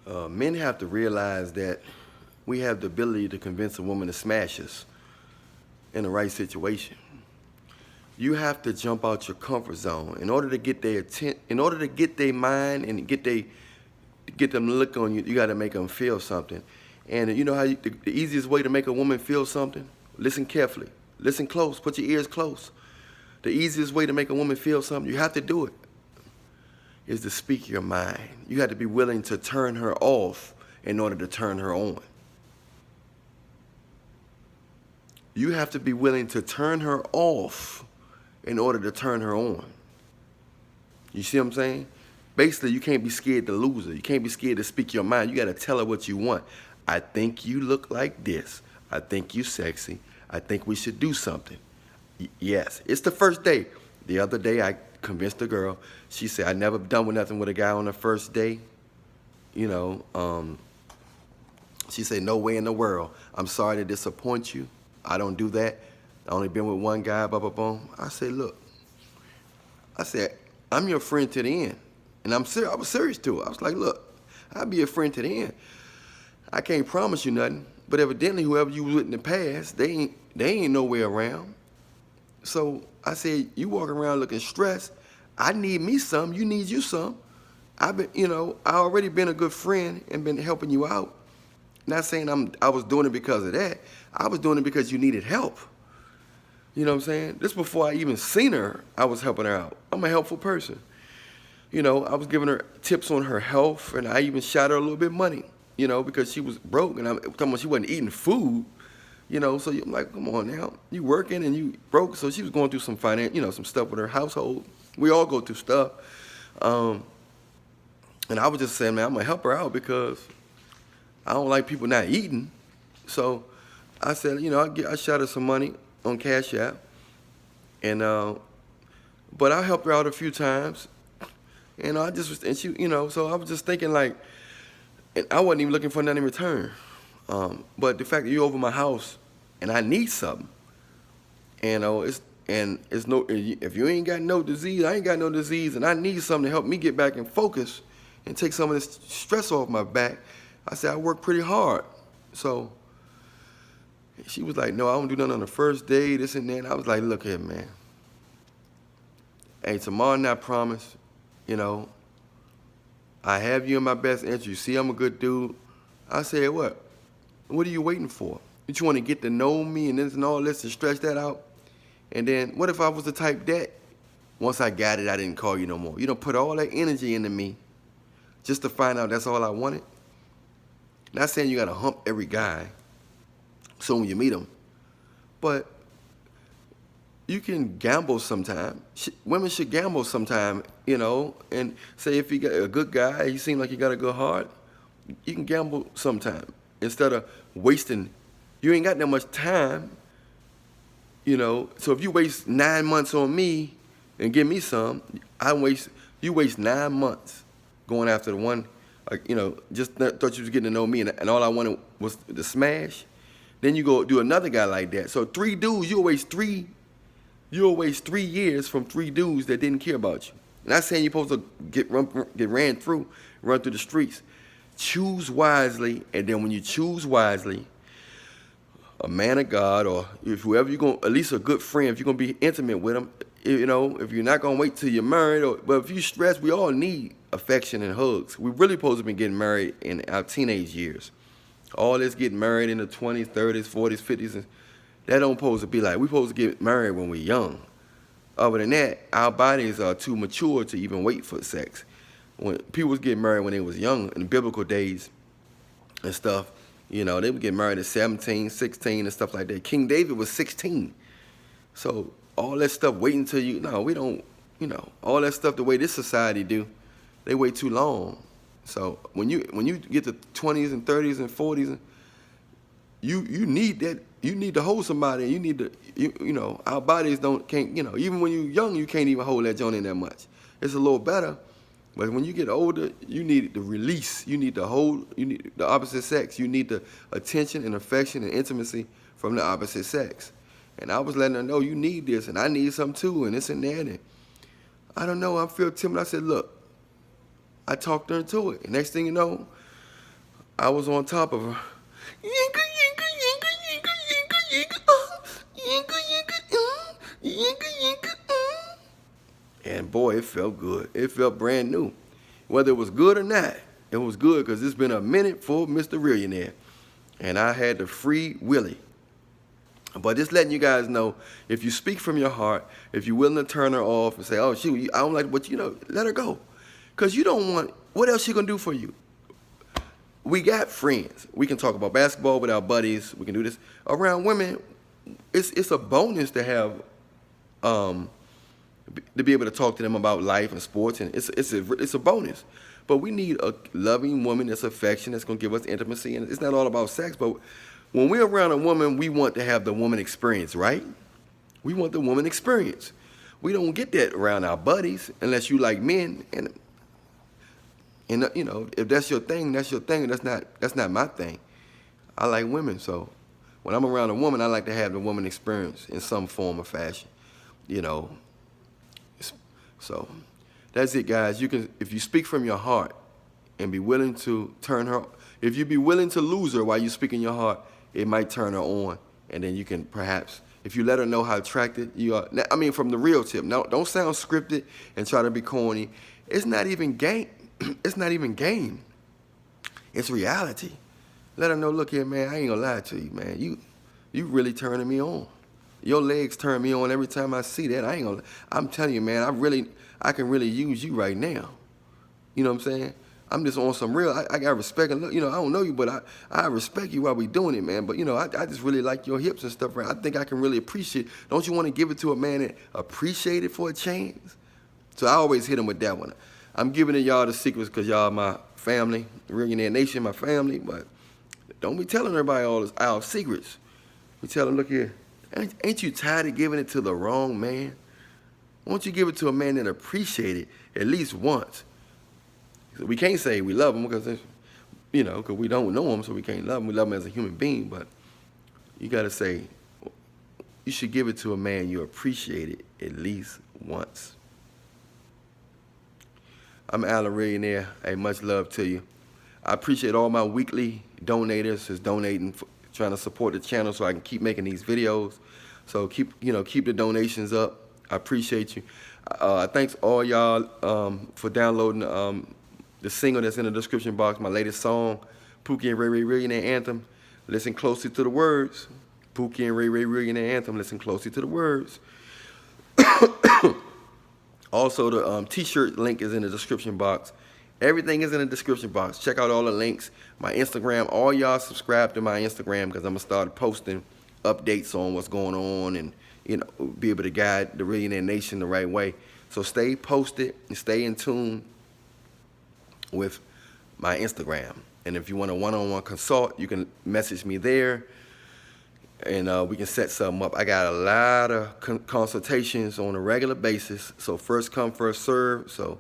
Men have to realize that we have the ability to convince a woman to smash us in the right situation. You have to jump out your comfort zone in order to get their in order to get their mind and get them to look on you. You got to make them feel something. And you know how the easiest way to make a woman feel something? Listen carefully. Listen close. Put your ears close. The easiest way to make a woman feel something, you have to do it, is to speak your mind. You have to be willing to turn her off in order to turn her on. You have to be willing to turn her off in order to turn her on. You see what I'm saying? Basically, you can't be scared to lose her. You can't be scared to speak your mind. You got to tell her what you want. I think you look like this. I think you sexy. I think we should do something. Yes, it's the first day. The other day, I convinced a girl. She said, I never done with nothing with a guy on the first day. You know, she said, no way in the world. I'm sorry to disappoint you. I don't do that. I only been with one guy, blah, blah, blah. I said, look. I said, I'm your friend to the end. And I was serious to her. I was like, look, I'll be your friend to the end. I can't promise you nothing. But evidently, whoever you was with in the past, they ain't nowhere around. So I said, you walk around looking stressed. I need me some. You need you some. I already been a good friend and been helping you out. Not saying I was doing it because of that. I was doing it because you needed help. You know what I'm saying? This before I even seen her, I was helping her out. I'm a helpful person. You know, I was giving her tips on her health, and I even shot her a little bit of money, you know, because she was broke, and I'm talking about she wasn't eating food, you know. So I'm like, come on now, you working and you broke. So she was going through some some stuff with her household. We all go through stuff. And I was just saying, man, I'm gonna help her out because I don't like people not eating. So I said, you know, I shot her some money on Cash App, and but I helped her out a few times, and she, you know, so I was just thinking like, and I wasn't even looking for nothing in return, but the fact that you're over my house, and I need something, and it's no, if you ain't got no disease, I ain't got no disease, and I need something to help me get back in focus and take some of this stress off my back. I said I work pretty hard, so. She was like, no, I don't do nothing on the first day, this and that. And I was like, look here, man. Hey, tomorrow night, I promise, you know, I have you in my best interest. You see I'm a good dude. I said, what? What are you waiting for? You want to get to know me and this and all this and stretch that out? And then what if I was the type that once I got it, I didn't call you no more? You don't put all that energy into me just to find out that's all I wanted? Not saying you got to hump every guy soon when you meet him, but you can gamble sometime. Women should gamble sometime, you know, and say if you got a good guy, he seems like he got a good heart, you can gamble sometime instead of wasting. You ain't got that much time, you know, so if you waste 9 months on me and give me some, you waste 9 months going after the one, you know, just thought you was getting to know me, and all I wanted was the smash. Then you go do another guy like that. So 3 dudes, you'll waste 3 years from 3 dudes that didn't care about you. Not saying you're supposed to get ran through the streets. Choose wisely, and then when you choose wisely, a man of God, or if whoever you're going, at least a good friend, if you're gonna be intimate with them, you know, if you're not gonna wait till you're married, but if you stress, we all need affection and hugs. We really supposed to be getting married in our teenage years. All this getting married in the 20s, 30s, 40s, 50s, and that don't supposed to be like. We supposed to get married when we're young. Other than that, our bodies are too mature to even wait for sex. When people was getting married when they was young, in the biblical days and stuff, you know, they would get married at 17, 16 and stuff like that. King David was 16. So all that stuff waiting till you, no, we don't, you know, all that stuff the way this society do, they wait too long. So when you get to 20s and 30s and 40s, you need that. You need to hold somebody. You need to, you know, our bodies can't, you know, even when you're young, you can't even hold that joint in that much. It's a little better, but when you get older, you need the release. You need to hold. You need the opposite sex. You need the attention and affection and intimacy from the opposite sex. And I was letting her know you need this, and I need some too, and this and that. And I don't know. I feel timid. I said, look. I talked her into it. And next thing you know, I was on top of her. Yinka, yinka, yinka, yinka, yinka, yinka, yinka, yinka, yinka, yinka, And boy, it felt good. It felt brand new. Whether it was good or not, it was good because it's been a minute for Mr. Reallionaire. And I had to free Willy. But just letting you guys know, if you speak from your heart, if you're willing to turn her off and say, oh, shoot, I don't like what you know, let her go. Because you don't want, what else she going to do for you? We got friends. We can talk about basketball with our buddies. We can do this. Around women, it's a bonus to have, to be able to talk to them about life and sports, and it's a bonus. But we need a loving woman that's affectionate, that's going to give us intimacy, and it's not all about sex, but when we're around a woman, we want to have the woman experience, right? We want the woman experience. We don't get that around our buddies unless you like men. And you know, if that's your thing, that's your thing. That's not my thing. I like women, so when I'm around a woman, I like to have the woman experience in some form or fashion. You know, so that's it, guys. You can, if you speak from your heart and be willing to turn her, if you be willing to lose her while you speak in your heart, it might turn her on, and then you can perhaps, if you let her know how attracted you are. I mean, from the real tip. No, don't sound scripted and try to be corny. It's not even game. It's not even game. It's reality. Let her know, look here, man, I ain't gonna lie to you, man. You really turning me on. Your legs turn me on every time I see that. I'm telling you, man, I can really use you right now. You know what I'm saying? I'm just on some real, I got respect, and you know, I don't know you, but I respect you while we doing it, man. But you know, I just really like your hips and stuff, right? I think I can really appreciate. Don't you want to give it to a man that appreciate it for a change? So I always hit him with that one. I'm giving it y'all the secrets because y'all my family, Reallionaire Nation, my family, but don't be telling everybody all our secrets. We tell them, look here, ain't you tired of giving it to the wrong man? Why don't you give it to a man that appreciate it at least once? So we can't say we love him because, you know, because we don't know him, so we can't love him. We love him as a human being, but you got to say, you should give it to a man you appreciate it at least once. I'm Allan Reallionaire. Hey, much love to you. I appreciate all my weekly donators who's donating, trying to support the channel so I can keep making these videos. So keep the donations up. I appreciate you. Thanks all y'all for downloading the single that's in the description box, my latest song, Pookie and Ray Reallionaire Anthem. Listen closely to the words. Pookie and Ray Reallionaire Anthem. Listen closely to the words. Also, the t-shirt link is in the description box. Everything is in the description box. Check out all the links. My Instagram, all y'all subscribe to my Instagram because I'm going to start posting updates on what's going on and, you know, be able to guide the Reallionaire Nation the right way. So stay posted and stay in tune with my Instagram. And if you want a one-on-one consult, you can message me there and we can set something up. I got a lot of consultations on a regular basis. So first come, first serve. So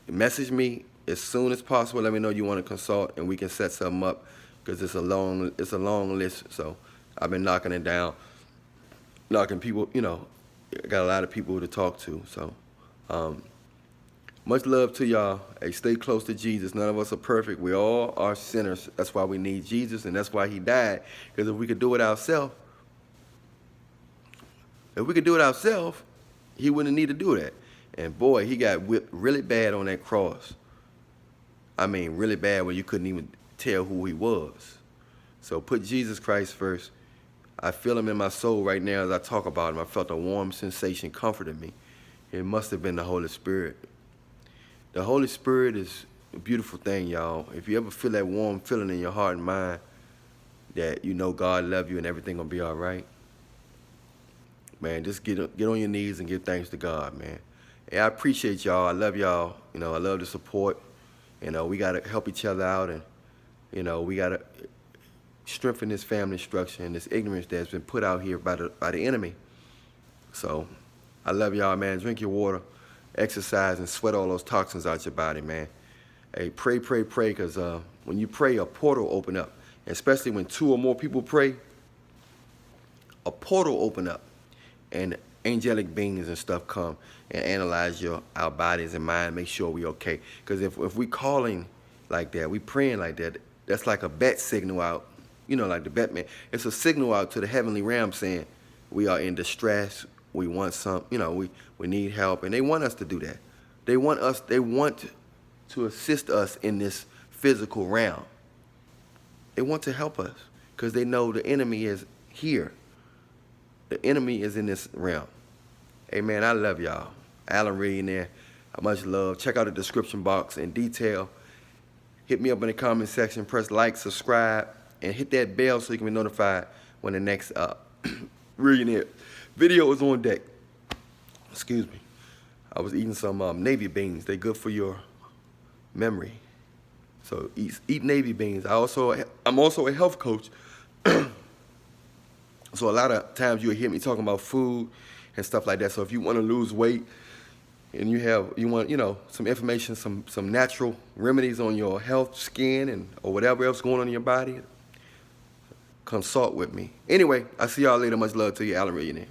message me as soon as possible. Let me know you want to consult and we can set something up because it's a long list. So I've been knocking it down, knocking people, you know, I got a lot of people to talk to. So much love to y'all. Hey, stay close to Jesus. None of us are perfect. We all are sinners. That's why we need Jesus, and that's why he died. Because if we could do it ourselves, he wouldn't need to do that. And boy, he got whipped really bad on that cross. I mean, really bad where you couldn't even tell who he was. So put Jesus Christ first. I feel him in my soul right now as I talk about him. I felt a warm sensation comforting me. It must have been the Holy Spirit. The Holy Spirit is a beautiful thing, y'all. If you ever feel that warm feeling in your heart and mind that you know God loves you and everything gonna be all right, man, just get on your knees and give thanks to God, man. And I appreciate y'all. I love y'all. You know, I love the support. You know, we gotta help each other out, and you know, we gotta strengthen this family structure and this ignorance that's been put out here by the enemy. So I love y'all, man. Drink your water, exercise, and sweat all those toxins out your body, man. Hey, pray, because when you pray, a portal open up. Especially when 2 or more people pray, a portal open up, and angelic beings and stuff come and analyze our bodies and mind, make sure we okay. Because if we calling like that. We praying like that. That's like a bat signal out, you know, like the Batman. It's a signal out to the heavenly realm saying we are in distress. We want some, you know, we need help, and they want us to do that. They want to assist us in this physical realm. They want to help us because they know the enemy is here. The enemy is in this realm. Hey, man, I love y'all. Allan Reallionaire, much love. Check out the description box in detail. Hit me up in the comment section. Press like, subscribe, and hit that bell so you can be notified when the next Reallionaire video is on deck. Excuse me. I was eating some navy beans. They're good for your memory. So eat navy beans. I'm also a health coach. So a lot of times you'll hear me talking about food and stuff like that. So if you want to lose weight and you want, you know, some information, some natural remedies on your health, skin, or whatever else going on in your body, consult with me. Anyway, I'll see y'all later. Much love to you, Allan Reallionaire.